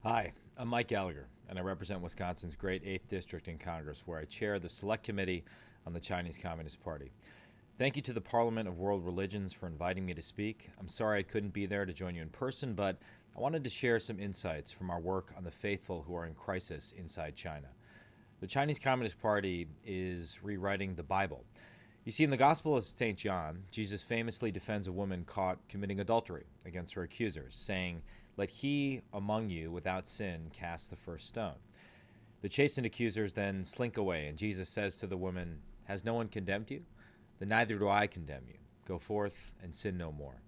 Hi, I'm Mike Gallagher, and I represent Wisconsin's great 8th District in Congress, where I chair the Select Committee on the Chinese Communist Party. Thank you to the Parliament of World Religions for inviting me to speak. I'm sorry I couldn't be there to join you in person, but I wanted to share some insights from our work on the faithful who are in crisis inside China. The Chinese Communist Party is rewriting the Bible. You see, in the Gospel of St. John, Jesus famously defends a woman caught committing adultery against her accusers, saying, "Let he among you without sin cast the first stone." The chastened accusers then slink away, and Jesus says to the woman, "Has no one condemned you? Then neither do I condemn you. Go forth and sin no more."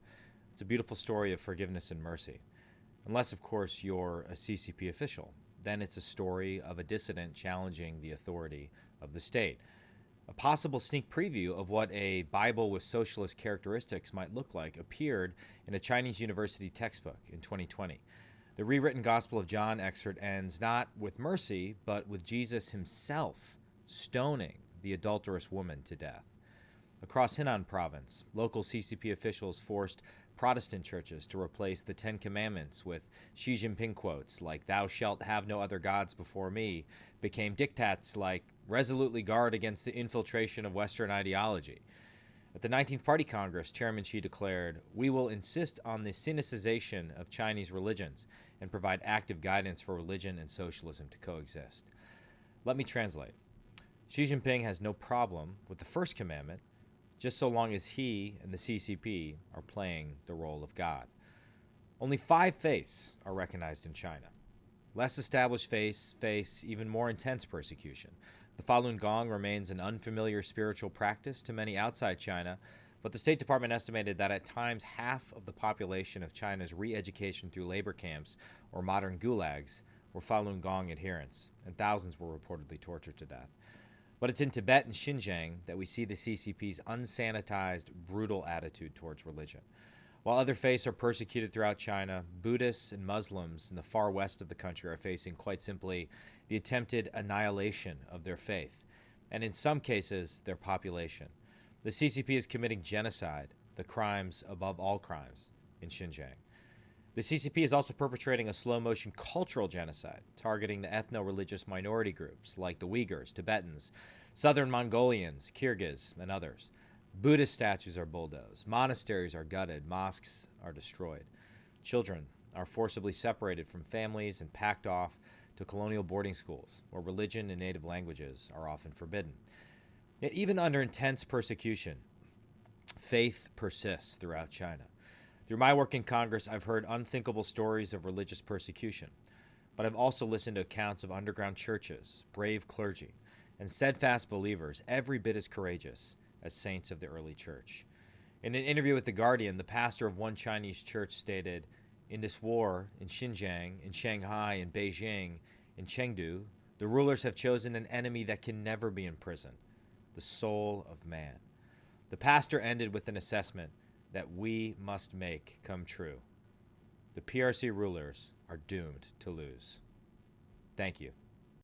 It's a beautiful story of forgiveness and mercy. Unless, of course, you're a CCP official. Then it's a story of a dissident challenging the authority of the state. A possible sneak preview of what a Bible with socialist characteristics might look like appeared in a Chinese university textbook in 2020. The rewritten Gospel of John excerpt ends not with mercy, but with Jesus himself stoning the adulterous woman to death. Across Henan province, local CCP officials forced Protestant churches to replace the Ten Commandments with Xi Jinping quotes like "Thou shalt have no other gods before me" became diktats like "resolutely guard against the infiltration of Western ideology." At the 19th Party Congress, Chairman Xi declared, "We will insist on the Sinicization of Chinese religions and provide active guidance for religion and socialism to coexist." Let me translate. Xi Jinping has no problem with the first commandment, just so long as he and the CCP are playing the role of God. Only 5 faiths are recognized in China. Less established faiths face even more intense persecution. The Falun Gong remains an unfamiliar spiritual practice to many outside China, but the State Department estimated that at times half of the population of China's re-education through labor camps or modern gulags were Falun Gong adherents, and thousands were reportedly tortured to death. But it's in Tibet and Xinjiang that we see the CCP's unsanitized, brutal attitude towards religion. While other faiths are persecuted throughout China, Buddhists and Muslims in the far west of the country are facing, quite simply, the attempted annihilation of their faith, and in some cases, their population. The CCP is committing genocide, the crimes above all crimes, in Xinjiang. The CCP is also perpetrating a slow-motion cultural genocide, targeting the ethno-religious minority groups like the Uyghurs, Tibetans, Southern Mongolians, Kyrgyz, and others. Buddhist statues are bulldozed, monasteries are gutted, mosques are destroyed. Children are forcibly separated from families and packed off to colonial boarding schools, where religion and native languages are often forbidden. Yet even under intense persecution, faith persists throughout China. Through my work in Congress, I've heard unthinkable stories of religious persecution, but I've also listened to accounts of underground churches, brave clergy, and steadfast believers every bit as courageous as saints of the early church. In an interview with The Guardian, the pastor of one Chinese church stated, "In this war, in Xinjiang, in Shanghai, in Beijing, in Chengdu, the rulers have chosen an enemy that can never be imprisoned, the soul of man." The pastor ended with an assessment that we must make come true. The PRC rulers are doomed to lose. Thank you.